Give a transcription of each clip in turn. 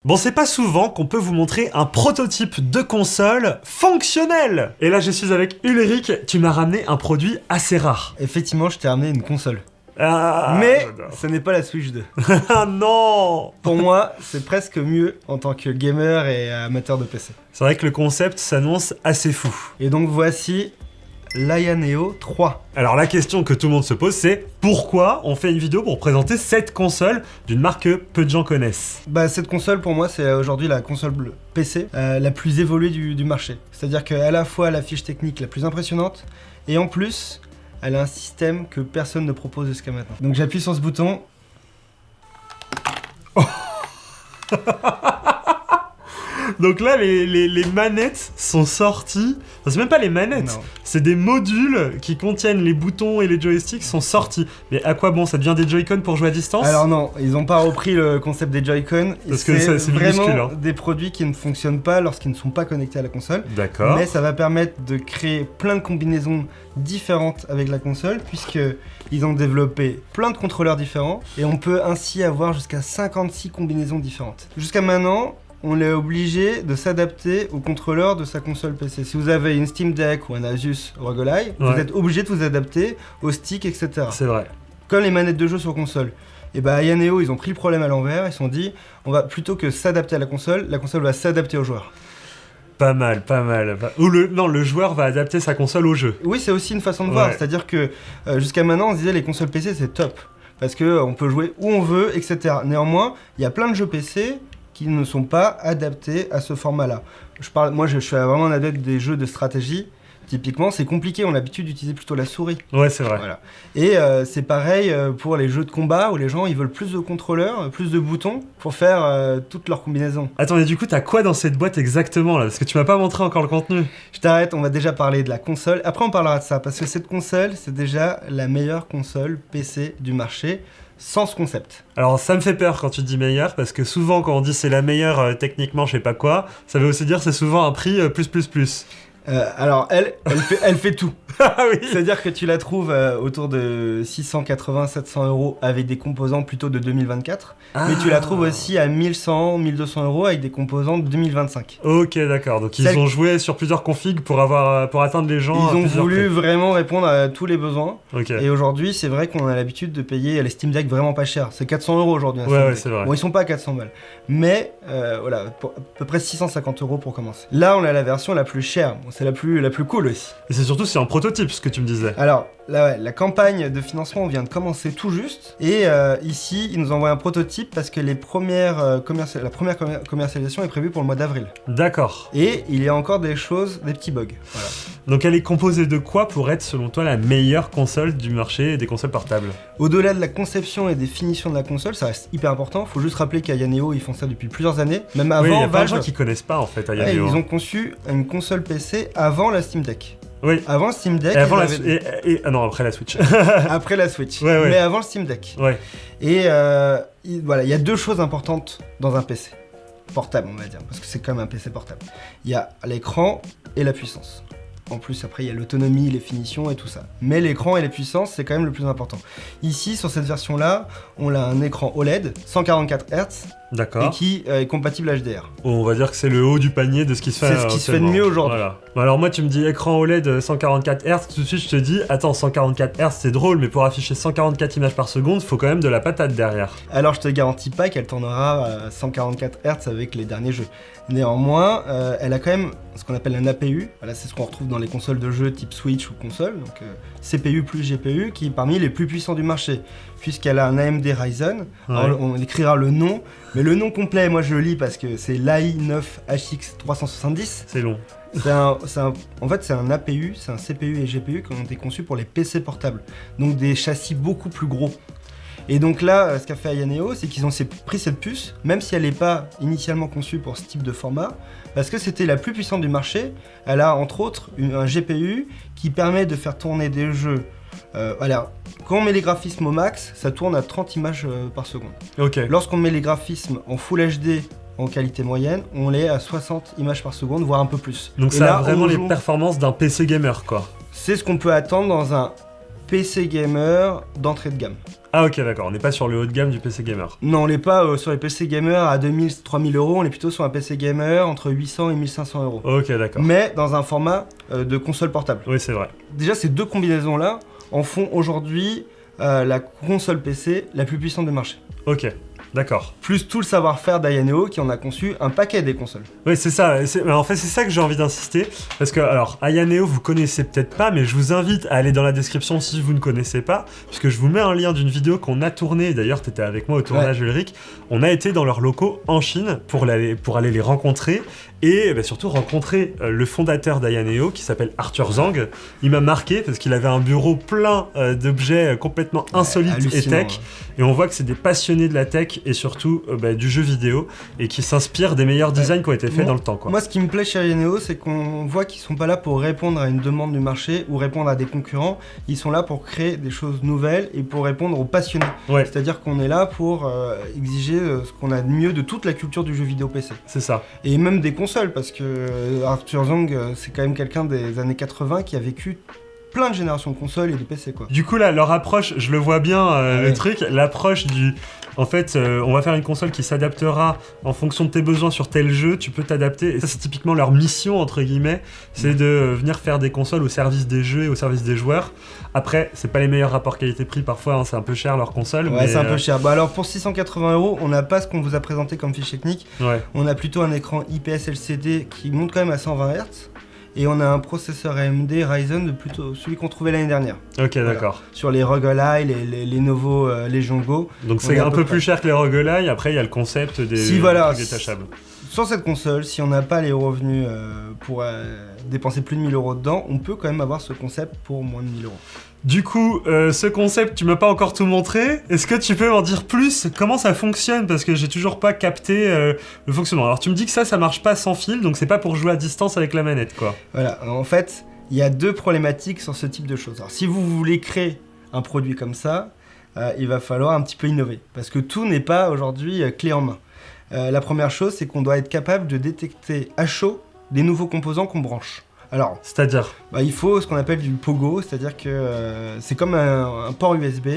Bon, c'est pas souvent qu'on peut vous montrer un prototype de console fonctionnel. Et là, je suis avec Ulrich, tu m'as ramené un produit assez rare. Effectivement, je t'ai ramené une console. Mais ce n'est pas la Switch 2. Ah non. Pour moi, c'est presque mieux en tant que gamer et amateur de PC. C'est vrai que le concept s'annonce assez fou. Et donc voici l'Aya Neo 3. Alors la question que tout le monde se pose, c'est pourquoi on fait une vidéo pour présenter cette console d'une marque que peu de gens connaissent? Cette console, pour moi, c'est aujourd'hui la console PC la plus évoluée du marché. C'est-à-dire qu'à la fois la fiche technique la plus impressionnante, et en plus, elle a un système que personne ne propose jusqu'à maintenant. Donc j'appuie sur ce bouton. Oh. Donc là, les manettes sont sorties. Enfin, c'est même pas les manettes, c'est des modules qui contiennent les boutons et les joysticks sont sortis. Mais à quoi bon? Ça devient des Joy-Con pour jouer à distance? Alors non, ils n'ont pas repris le concept des Joy-Con. Parce que c'est vraiment minuscule, hein. Des produits qui ne fonctionnent pas lorsqu'ils ne sont pas connectés à la console. D'accord. Mais ça va permettre de créer plein de combinaisons différentes avec la console, puisqu'ils ont développé plein de contrôleurs différents. Et on peut ainsi avoir jusqu'à 56 combinaisons différentes. Jusqu'à maintenant, on est obligé de s'adapter au contrôleur de sa console PC. Si vous avez une Steam Deck ou un Asus ROG Ally, vous êtes obligé de vous adapter au stick, etc. C'est vrai. Comme les manettes de jeu sur console. Et Aya Neo, ils ont pris le problème à l'envers, ils se sont dit, on va plutôt que s'adapter à la console va s'adapter au joueur. Pas mal, pas mal. Ou le joueur va adapter sa console au jeu. Oui, c'est aussi une façon de voir, c'est-à-dire que jusqu'à maintenant, on se disait les consoles PC c'est top, parce qu'on peut jouer où on veut, etc. Néanmoins, il y a plein de jeux PC qui ne sont pas adaptés à ce format-là. Moi, je suis vraiment un adepte des jeux de stratégie. Typiquement, c'est compliqué, on a l'habitude d'utiliser plutôt la souris. Ouais, c'est vrai. Voilà. Et c'est pareil pour les jeux de combat où les gens ils veulent plus de contrôleurs, plus de boutons pour faire toutes leurs combinaisons. Attends, et du coup, t'as quoi dans cette boîte exactement là? Parce que tu m'as pas montré encore le contenu. Je t'arrête, on va déjà parler de la console. Après, on parlera de ça parce que cette console, c'est déjà la meilleure console PC du marché. Sans ce concept. Alors ça me fait peur quand tu dis meilleure, parce que souvent quand on dit c'est la meilleure techniquement je sais pas quoi, ça veut aussi dire c'est souvent un prix plus. Alors elle fait tout. Ah oui. C'est-à-dire que tu la trouves autour de 680-700 € avec des composants plutôt de 2024, mais tu la trouves aussi à 1100-1200 € avec des composants de 2025. Ok, d'accord, donc ils ont joué sur plusieurs configs pour atteindre les gens. Ils ont voulu vraiment répondre à tous les besoins. Okay. Et aujourd'hui, c'est vrai qu'on a l'habitude de payer les Steam Deck vraiment pas cher. C'est 400 € aujourd'hui. Ouais, c'est vrai. Bon, ils sont pas à 400 balles, mais voilà, pour à peu près 650 € pour commencer. Là, on a la version la plus chère. Bon, c'est la plus cool aussi. Et c'est surtout, c'est un prototype, ce que tu me disais. Alors, là, la campagne de financement vient de commencer tout juste. Et ici, ils nous envoient un prototype parce que la première commercialisation est prévue pour le mois d'avril. D'accord. Et il y a encore des petits bugs. Voilà. Donc elle est composée de quoi pour être, selon toi, la meilleure console du marché des consoles portables? Au-delà de la conception et des finitions de la console, ça reste hyper important. Faut juste rappeler qu'Aya Neo, ils font ça depuis plusieurs années. Même avant, il y a plein de Valve, gens qui connaissent pas, en fait, Aya Neo. Ils ont conçu une console PC avant la Steam Deck. Oui. Avant le Steam Deck. Non, après la Switch. Après la Switch. Ouais. Mais avant le Steam Deck. Ouais. Et voilà, il y a deux choses importantes dans un PC portable, on va dire, parce que c'est comme un PC portable. Il y a l'écran et la puissance. En plus, après, il y a l'autonomie, les finitions et tout ça. Mais l'écran et la puissance, c'est quand même le plus important. Ici, sur cette version-là, on a un écran OLED, 144 Hz. D'accord. Et qui est compatible HDR. On va dire que c'est le haut du panier de ce qui se fait. C'est ce qui se fait de mieux aujourd'hui. Voilà. Alors moi, tu me dis écran OLED 144 Hz, tout de suite je te dis, attends, 144 Hz c'est drôle, mais pour afficher 144 images par seconde, faut quand même de la patate derrière. Alors je te garantis pas qu'elle tournera à 144 Hz avec les derniers jeux. Néanmoins, elle a quand même ce qu'on appelle un APU. Voilà, c'est ce qu'on retrouve dans les consoles de jeux type Switch ou console. Donc CPU plus GPU, qui est parmi les plus puissants du marché, puisqu'elle a un AMD Ryzen. Ouais. Alors, on écrira le nom, mais le nom complet, moi je le lis parce que c'est l'AI9HX370. C'est long. En fait, c'est un APU, c'est un CPU et GPU qui ont été conçus pour les PC portables. Donc des châssis beaucoup plus gros. Et donc là, ce qu'a fait Aya Neo, c'est qu'ils ont pris cette puce, même si elle n'est pas initialement conçue pour ce type de format, parce que c'était la plus puissante du marché. Elle a entre autres un GPU qui permet de faire tourner des jeux. Alors, quand on met les graphismes au max, ça tourne à 30 images par seconde. Okay. Lorsqu'on met les graphismes en Full HD en qualité moyenne, on est à 60 images par seconde, voire un peu plus. Donc ça a vraiment les performances d'un PC gamer, quoi. C'est ce qu'on peut attendre dans un PC gamer d'entrée de gamme. Ah ok, d'accord, on n'est pas sur le haut de gamme du PC gamer. Non, on n'est pas sur les PC gamer à 2000-3000 euros, on est plutôt sur un PC gamer entre 800 et 1500 euros. Ok, d'accord. Mais dans un format de console portable. Oui, c'est vrai. Déjà, ces deux combinaisons-là en font aujourd'hui la console PC la plus puissante du marché. Ok. D'accord. Plus tout le savoir-faire d'Ayaneo qui en a conçu un paquet des consoles. Oui, c'est ça. En fait, c'est ça que j'ai envie d'insister. Parce que, alors, Ayaneo, vous connaissez peut-être pas, mais je vous invite à aller dans la description si vous ne connaissez pas. Puisque je vous mets un lien d'une vidéo qu'on a tournée. D'ailleurs, tu étais avec moi au tournage, Ulrich. On a été dans leurs locaux en Chine pour aller les rencontrer. Et surtout rencontrer le fondateur d'Ayaneo qui s'appelle Arthur Zhang. Il m'a marqué parce qu'il avait un bureau plein d'objets complètement insolites et tech. Et on voit que c'est des passionnés de la tech et surtout du jeu vidéo et qui s'inspirent des meilleurs designs qui ont été faits dans le temps. Quoi. Moi, ce qui me plaît chez Ayaneo, c'est qu'on voit qu'ils sont pas là pour répondre à une demande du marché ou répondre à des concurrents. Ils sont là pour créer des choses nouvelles et pour répondre aux passionnés. Ouais. C'est-à-dire qu'on est là pour exiger ce qu'on a de mieux de toute la culture du jeu vidéo PC. C'est ça. Et même des consoles, parce que Arthur Zhang, c'est quand même quelqu'un des années 80 qui a vécu plein de générations de consoles et de PC, quoi. Du coup, là, leur approche, je le vois bien, le truc, l'approche du... En fait, on va faire une console qui s'adaptera en fonction de tes besoins sur tel jeu, tu peux t'adapter. Et ça, c'est typiquement leur mission, entre guillemets, c'est de venir faire des consoles au service des jeux et au service des joueurs. Après, c'est pas les meilleurs rapports qualité-prix, parfois, hein, c'est un peu cher leur console. Ouais, mais c'est un peu cher. Bah alors, pour 680 €, on n'a pas ce qu'on vous a présenté comme fiche technique. Ouais. On a plutôt un écran IPS LCD qui monte quand même à 120 Hz. Et on a un processeur AMD Ryzen de plutôt celui qu'on trouvait l'année dernière. Ok, voilà. D'accord. Sur les ROG Ally, les nouveaux Legion Go. Donc c'est un peu plus cher que les ROG Ally, après il y a le concept des trucs détachables. Sur cette console, si on n'a pas les revenus pour dépenser plus de 1000 € dedans, on peut quand même avoir ce concept pour moins de 1000 €. Du coup, ce concept, tu m'as pas encore tout montré. Est-ce que tu peux m'en dire plus? Comment ça fonctionne? Parce que j'ai toujours pas capté le fonctionnement. Alors tu me dis que ça marche pas sans fil, donc c'est pas pour jouer à distance avec la manette, quoi. Voilà, en fait, il y a deux problématiques sur ce type de choses. Alors si vous voulez créer un produit comme ça, il va falloir un petit peu innover. Parce que tout n'est pas aujourd'hui clé en main. La première chose, c'est qu'on doit être capable de détecter à chaud des nouveaux composants qu'on branche. Alors, c'est-à-dire il faut ce qu'on appelle du pogo, c'est-à-dire que c'est comme un port USB.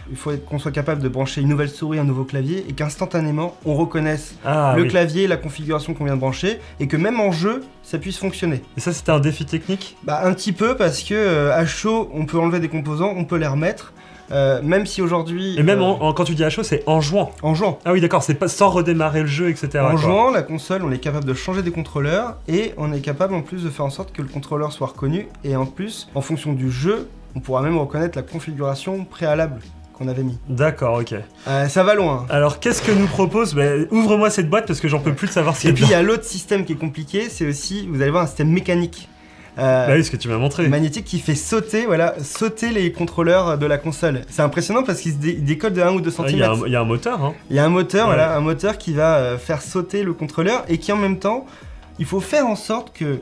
Il faut qu'on soit capable de brancher une nouvelle souris, un nouveau clavier, et qu'instantanément on reconnaisse le clavier, la configuration qu'on vient de brancher, et que même en jeu, ça puisse fonctionner. Et ça, c'était un défi technique? Un petit peu, parce que à chaud, on peut enlever des composants, on peut les remettre. Même si aujourd'hui... Et même quand tu dis à chaud, c'est en jouant. En jouant. Ah oui, d'accord, c'est pas sans redémarrer le jeu, etc. En jouant, la console, on est capable de changer des contrôleurs et on est capable en plus de faire en sorte que le contrôleur soit reconnu. Et en plus, en fonction du jeu, on pourra même reconnaître la configuration préalable qu'on avait mis. D'accord, ok. Ça va loin. Alors, qu'est-ce que nous propose? Ouvre-moi cette boîte parce que j'en peux plus de savoir ce qu'il y a. Et puis, il y a l'autre système qui est compliqué, c'est aussi, vous allez voir, un système mécanique. Oui, ce que tu m'as montré. Magnétique qui fait sauter les contrôleurs de la console. C'est impressionnant parce qu'il se décode de 1 ou 2 cm. Il y a un moteur, hein. Il y a un moteur, voilà, un moteur qui va faire sauter le contrôleur et qui en même temps, il faut faire en sorte que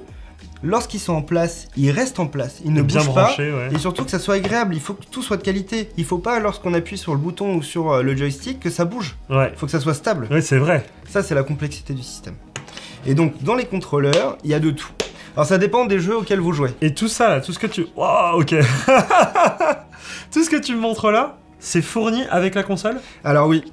lorsqu'ils sont en place, ils restent en place, ils ne bougent pas, et surtout que ça soit agréable, il faut que tout soit de qualité. Il faut pas, lorsqu'on appuie sur le bouton ou sur le joystick, que ça bouge. Il faut que ça soit stable. Oui, c'est vrai. Ça, c'est la complexité du système. Et donc, dans les contrôleurs, il y a de tout. Alors ça dépend des jeux auxquels vous jouez. Et tout ça là, tout ce que tu... Waouh, ok. Tout ce que tu me montres là, c'est fourni avec la console? Alors oui,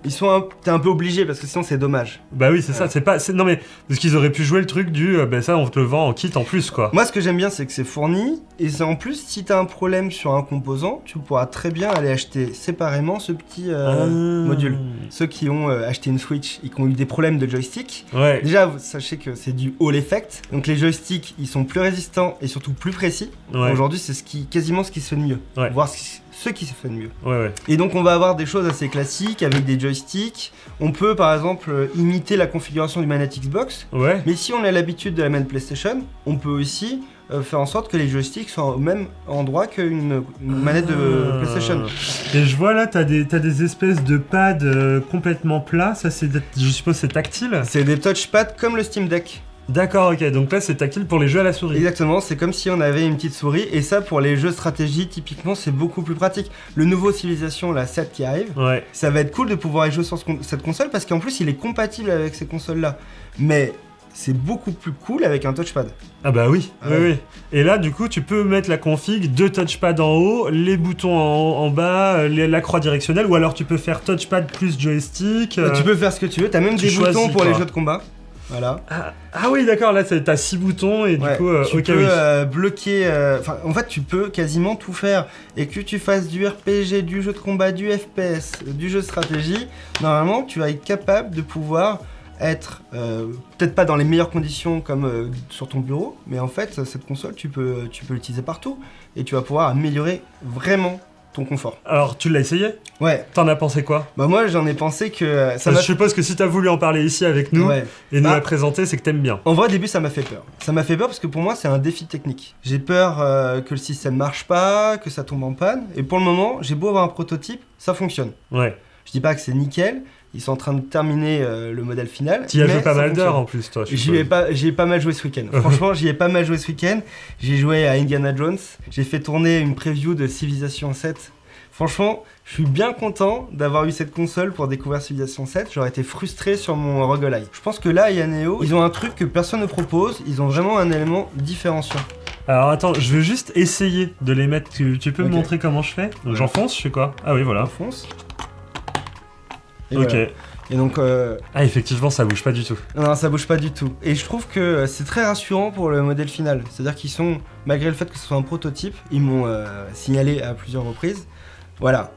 t'es un peu obligé parce que sinon c'est dommage. Bah oui, c'est ça, non mais, parce qu'ils auraient pu jouer le truc du, ça on te le vend en kit en plus, quoi. Moi ce que j'aime bien c'est que c'est fourni, et c'est en plus, si t'as un problème sur un composant, tu pourras très bien aller acheter séparément ce petit module. Ceux qui ont acheté une Switch et qui ont eu des problèmes de joystick, déjà sachez que c'est du Hall Effect, donc les joysticks ils sont plus résistants et surtout plus précis. Aujourd'hui c'est quasiment ce qui se fait de mieux, voire ce qui se fait de mieux. Et donc on va avoir des choses assez classiques avec des joysticks. On peut par exemple imiter la configuration du manette Xbox, mais si on a l'habitude de la manette PlayStation, on peut aussi faire en sorte que les joysticks soient au même endroit qu'une manette de PlayStation. Et je vois là, t'as des espèces de pads complètement plats, ça je suppose c'est tactile? C'est des touchpads comme le Steam Deck. D'accord, ok, donc là c'est tactile pour les jeux à la souris. Exactement, c'est comme si on avait une petite souris, et ça pour les jeux stratégie, typiquement c'est beaucoup plus pratique. Le nouveau Civilization, la 7 qui arrive, ça va être cool de pouvoir y jouer sur cette console, parce qu'en plus il est compatible avec ces consoles là. Mais c'est beaucoup plus cool avec un touchpad. Ah bah oui, Ouais. oui. Et là, du coup, tu peux mettre la config, 2 touchpads en haut, les boutons en bas, la croix directionnelle, ou alors tu peux faire touchpad plus joystick. Tu peux faire ce que tu veux, t'as même tu des boutons choisis, pour quoi. les jeux de combat. Voilà. Ah oui, d'accord, là t'as 6 boutons et du coup, tu ok, peux oui. bloquer. En fait, tu peux quasiment tout faire. Et que tu fasses du RPG, du jeu de combat, du FPS, du jeu de stratégie, normalement, tu vas être capable de pouvoir être peut-être pas dans les meilleures conditions comme sur ton bureau, mais en fait, cette console, tu peux l'utiliser partout et tu vas pouvoir améliorer vraiment ton confort. Alors, tu l'as essayé? Ouais. T'en as pensé quoi? Bah moi, j'en ai pensé que ça Je m'a. suppose que si t'as voulu en parler ici avec nous Ouais. et nous Bah, la présenter, c'est que t'aimes bien. En vrai, au début, ça m'a fait peur. Ça m'a fait peur parce que pour moi, c'est un défi technique. J'ai peur que le système marche pas, que ça tombe en panne. Et pour le moment, j'ai beau avoir un prototype, ça fonctionne. Ouais. Je dis pas que c'est nickel. Ils sont en train de terminer le modèle final. T'y as joué mais pas ça mal fonctionne. d'heures en plus, toi. je J'y suppose. ai pas mal joué ce week-end. Franchement, j'y ai pas mal joué ce week-end. J'ai joué à Indiana Jones. J'ai fait tourner une preview de Civilization 7. Franchement, je suis bien content d'avoir eu cette console pour découvrir Civilization 7. J'aurais été frustré sur mon roguelike. Je pense que là, Yaneo, ils ont un truc que personne ne propose. Ils ont vraiment un élément différenciant. Alors attends, je veux juste essayer de les mettre. Tu peux me Ok. montrer comment je fais? Donc Ouais. j'enfonce, je fais quoi? Ah oui, voilà. Fonce. Et Ok. voilà. Et donc, Ah, effectivement, ça bouge pas du tout. non, ça bouge pas du tout. Et je trouve que c'est très rassurant pour le modèle final. C'est-à-dire qu'ils sont, malgré le fait que ce soit un prototype, ils m'ont signalé à plusieurs reprises. Voilà.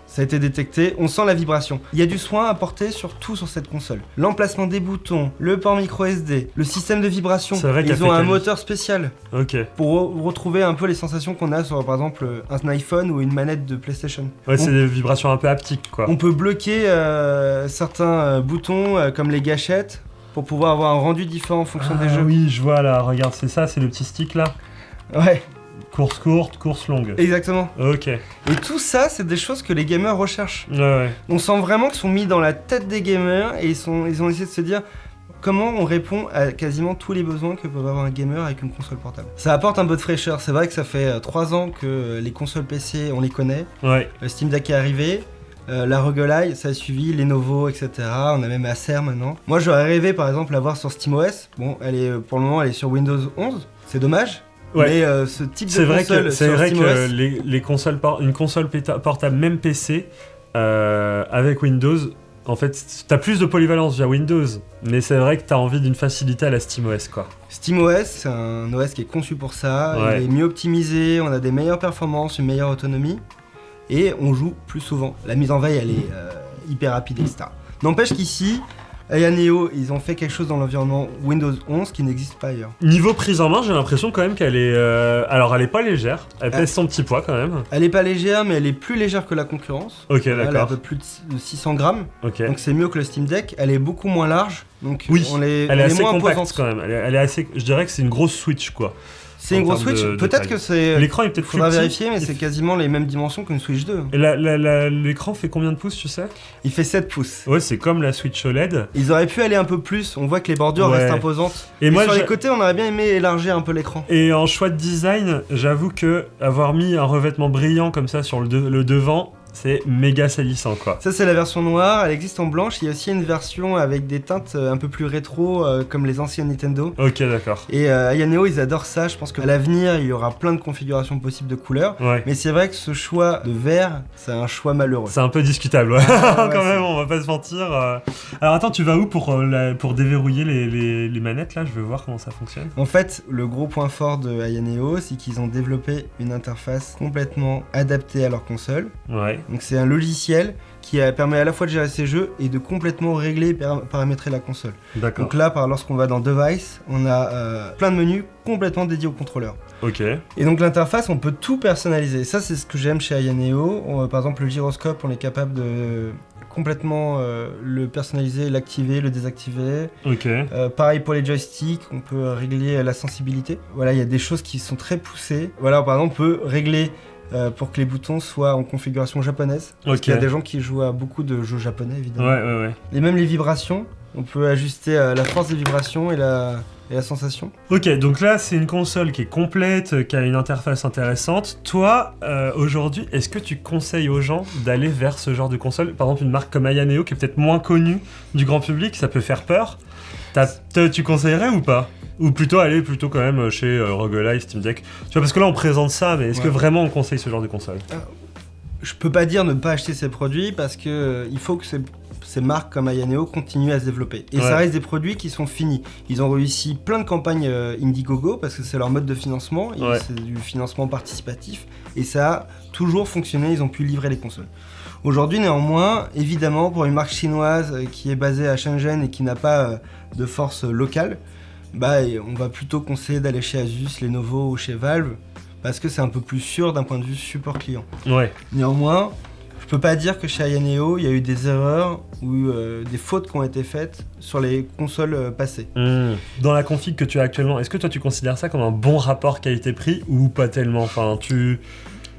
Ça a été détecté, on sent la vibration. Il y a du soin apporté surtout sur cette console. L'emplacement des boutons, le port micro SD, le système de vibration. C'est vrai qu'il y a Ils ont un fait moteur spécial Ok. pour retrouver un peu les sensations qu'on a sur, par exemple, un iPhone ou une manette de PlayStation. Ouais, c'est on, des vibrations un peu haptiques, quoi. on peut bloquer certains boutons comme les gâchettes pour pouvoir avoir un rendu différent en fonction des jeux. Oui, je vois là, regarde, c'est ça, c'est le petit stick là. Ouais, Course courte, course longue. exactement. Ok. Et tout ça, c'est des choses que les gamers recherchent. Ouais. On sent vraiment qu'ils sont mis dans la tête des gamers et ils ont essayé de se dire comment on répond à quasiment tous les besoins que peut avoir un gamer avec une console portable. Ça apporte un peu de fraîcheur. C'est vrai que ça fait 3 ans que les consoles PC, on les connaît. Ouais. Le Steam Deck est arrivé. La roguelike, ça a suivi, Lenovo, etc. On a même Acer maintenant. Moi, j'aurais rêvé, par exemple, l'avoir sur SteamOS. Bon, pour le moment, elle est sur Windows 11. C'est dommage. Ouais. Mais ce type de C'est vrai console que, c'est sur vrai SteamOS, que les consoles une console portable, même PC, avec Windows, en fait, t'as plus de polyvalence via Windows, mais c'est vrai que t'as envie d'une facilité à la SteamOS, quoi. SteamOS, c'est un OS qui est conçu pour ça. Ouais. Il est mieux optimisé, on a des meilleures performances, une meilleure autonomie. Et on joue plus souvent. La mise en veille, elle est hyper rapide, etc. N'empêche qu'ici, Yaneo, ils ont fait quelque chose dans l'environnement Windows 11 qui n'existe pas ailleurs. Niveau prise en main, j'ai l'impression quand même qu'elle est... Alors, elle est pas légère, elle pèse son petit poids quand même. Elle est pas légère, mais elle est plus légère que la concurrence. Ok, Elle a un d'accord. peu plus de 600 grammes. Ok. Donc c'est mieux que le Steam Deck. Elle est beaucoup moins large. Donc Oui, elle Elle est assez moins compacte imposante. quand même. Elle est assez... Je dirais que c'est une grosse Switch, quoi. C'est en une grosse termes Switch. de Peut-être taille. que c'est. L'écran est peut-être plus Faudra petit. vérifier, mais c'est quasiment les mêmes dimensions qu'une Switch 2. Et l'écran fait combien de pouces, tu sais? Il fait 7 pouces. Ouais, c'est comme la Switch OLED. Ils auraient pu aller un peu plus, on voit que les bordures Ouais. restent imposantes. Et Et moi, sur les côtés, on aurait bien aimé élargir un peu l'écran. Et en choix de design, j'avoue que avoir mis un revêtement brillant comme ça sur le devant, c'est méga salissant, quoi. Ça, c'est la version noire, elle existe en blanche. Il y a aussi une version avec des teintes un peu plus rétro, comme les anciens Nintendo. Ok, d'accord. Et à Yaneo, ils adorent ça. Je pense qu'à l'avenir, il y aura plein de configurations possibles de couleurs. Ouais. Mais c'est vrai que ce choix de vert, c'est un choix malheureux. C'est un peu discutable, ouais. Ah, ouais, Quand c'est- même, on va pas se mentir. Alors attends, tu vas où pour déverrouiller les manettes là? Je veux voir comment ça fonctionne. En fait, le gros point fort de Yaneo, c'est qu'ils ont développé une interface complètement adaptée à leur console. Ouais. Donc c'est un logiciel qui permet à la fois de gérer ses jeux et de complètement régler et paramétrer la console. D'accord. Donc là, lorsqu'on va dans Device, on a plein de menus complètement dédiés au contrôleur. Ok. Et donc l'interface, on peut tout personnaliser. Ça, c'est ce que j'aime chez Yaneo. Par exemple, le gyroscope, on est capable de complètement le personnaliser, l'activer, le désactiver. Ok. Pareil pour les joysticks, on peut régler la sensibilité. Voilà, il y a des choses qui sont très poussées. Voilà, par exemple, on peut régler pour que les boutons soient en configuration japonaise. Parce Ok. qu'il y a des gens qui jouent à beaucoup de jeux japonais, évidemment. Ouais. Et même les vibrations, on peut ajuster la force des vibrations et la sensation. Ok, donc là, c'est une console qui est complète, qui a une interface intéressante. Toi, aujourd'hui, est-ce que tu conseilles aux gens d'aller vers ce genre de console? Par exemple, une marque comme Ayaneo, qui est peut-être moins connue du grand public, ça peut faire peur. Tu conseillerais ou pas ? Ou plutôt aller quand même chez ROG Ally, Steam Deck. Tu vois, parce que là on présente ça, mais est-ce que vraiment on conseille ce genre de console ? Je peux pas dire ne pas acheter ces produits parce que il faut que ces marques comme Ayaneo continuent à se développer. Et ça reste des produits qui sont finis. Ils ont réussi plein de campagnes Indiegogo parce que c'est leur mode de financement. C'est du financement participatif. Et ça a toujours fonctionné, ils ont pu livrer les consoles. Aujourd'hui, néanmoins, évidemment, pour une marque chinoise qui est basée à Shenzhen et qui n'a pas de force locale, on va plutôt conseiller d'aller chez Asus, Lenovo ou chez Valve parce que c'est un peu plus sûr d'un point de vue support client. Ouais. Néanmoins, je peux pas dire que chez Ayaneo, il y a eu des erreurs ou des fautes qui ont été faites sur les consoles passées. Dans la config que tu as actuellement, est-ce que toi tu considères ça comme un bon rapport qualité-prix ou pas tellement ?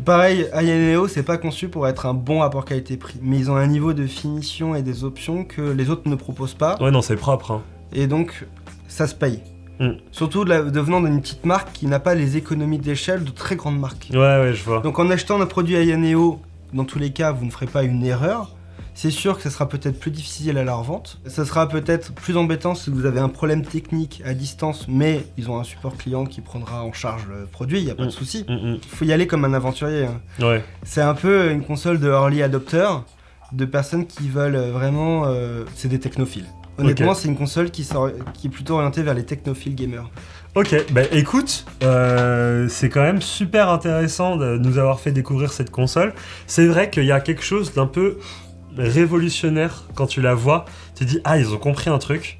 Pareil, Ayaneo, c'est pas conçu pour être un bon rapport qualité-prix, mais ils ont un niveau de finition et des options que les autres ne proposent pas. Ouais, non, c'est propre. Hein. Et donc, ça se paye. Surtout devenant d'une petite marque qui n'a pas les économies d'échelle de très grandes marques. Ouais, je vois. Donc en achetant un produit Ayaneo, dans tous les cas, vous ne ferez pas une erreur. C'est sûr que ça sera peut-être plus difficile à la revente. Ça sera peut-être plus embêtant si vous avez un problème technique à distance, mais ils ont un support client qui prendra en charge le produit, il n'y a pas de souci. Il faut y aller comme un aventurier. Hein. Ouais. C'est un peu une console de early adopter, de personnes qui veulent vraiment... c'est des technophiles. Honnêtement, c'est une console qui est plutôt orientée vers les technophiles gamers. Ok, écoute, c'est quand même super intéressant de nous avoir fait découvrir cette console. C'est vrai qu'il y a quelque chose d'un peu révolutionnaire quand tu la vois. Tu te dis, ils ont compris un truc.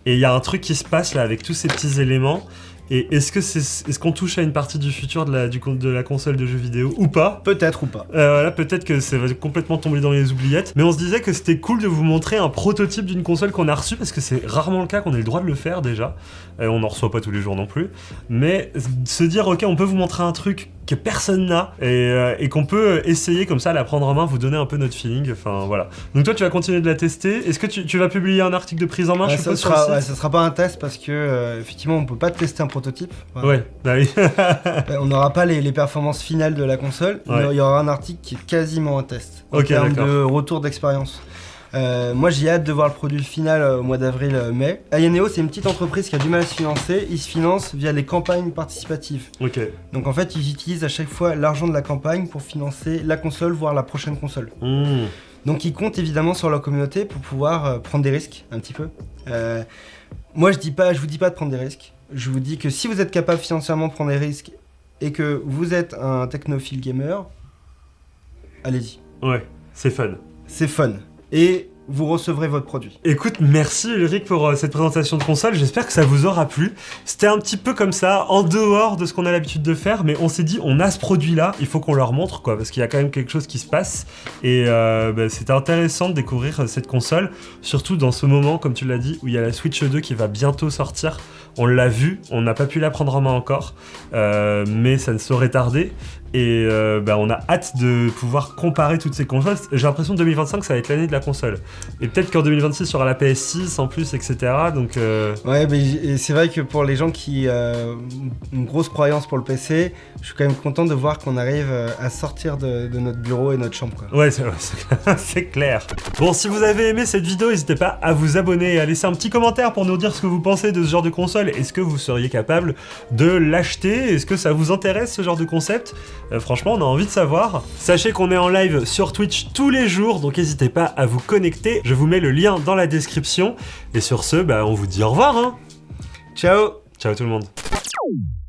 Et il y a un truc qui se passe là avec tous ces petits éléments. Et est-ce qu'on touche à une partie du futur de la console de jeux vidéo ou pas ? Peut-être ou pas. Là, peut-être que ça va complètement tomber dans les oubliettes. Mais on se disait que c'était cool de vous montrer un prototype d'une console qu'on a reçue, parce que c'est rarement le cas qu'on ait le droit de le faire déjà. On n'en reçoit pas tous les jours non plus. Mais se dire, ok, on peut vous montrer un truc que personne n'a et qu'on peut essayer comme ça, la prendre en main, vous donner un peu notre feeling. Enfin voilà. Donc toi, tu vas continuer de la tester. Est-ce que tu vas publier un article de prise en main, je suppose, sur le site ? Ça sera pas un test parce que effectivement, on peut pas tester un prototype. Ouais, oui. On n'aura pas les performances finales de la console. Il y aura un article qui est quasiment un test en termes de retour d'expérience. Moi j'ai hâte de voir le produit final au mois d'avril-mai. Ayaneo, c'est une petite entreprise qui a du mal à se financer. Ils se financent via les campagnes participatives. Ok. Donc en fait ils utilisent à chaque fois l'argent de la campagne pour financer la console, voire la prochaine console. Donc ils comptent évidemment sur leur communauté pour pouvoir prendre des risques un petit peu. Moi je vous dis pas de prendre des risques. Je vous dis que si vous êtes capable financièrement de prendre des risques et que vous êtes un technophile gamer, allez-y. Ouais, c'est fun. C'est fun. Et vous recevrez votre produit. Écoute, merci Ulrich pour cette présentation de console, j'espère que ça vous aura plu. C'était un petit peu comme ça, en dehors de ce qu'on a l'habitude de faire, mais on s'est dit, on a ce produit-là, il faut qu'on leur montre, quoi, parce qu'il y a quand même quelque chose qui se passe, et c'était intéressant de découvrir cette console, surtout dans ce moment, comme tu l'as dit, où il y a la Switch 2 qui va bientôt sortir. On l'a vu, on n'a pas pu la prendre en main encore, mais ça ne saurait tarder. Et on a hâte de pouvoir comparer toutes ces consoles. J'ai l'impression que 2025 ça va être l'année de la console. Et peut-être qu'en 2026 il y aura la PS6 en plus, etc. Donc, Ouais, mais c'est vrai que pour les gens qui ont une grosse croyance pour le PC, je suis quand même content de voir qu'on arrive à sortir de notre bureau et notre chambre, quoi. Ouais, c'est clair. Bon, si vous avez aimé cette vidéo, n'hésitez pas à vous abonner et à laisser un petit commentaire pour nous dire ce que vous pensez de ce genre de console. Est-ce que vous seriez capable de l'acheter ? Est-ce que ça vous intéresse ce genre de concept ? Franchement, on a envie de savoir. Sachez qu'on est en live sur Twitch tous les jours, donc n'hésitez pas à vous connecter. Je vous mets le lien dans la description. Et sur ce, on vous dit au revoir. Hein. Ciao. Ciao tout le monde.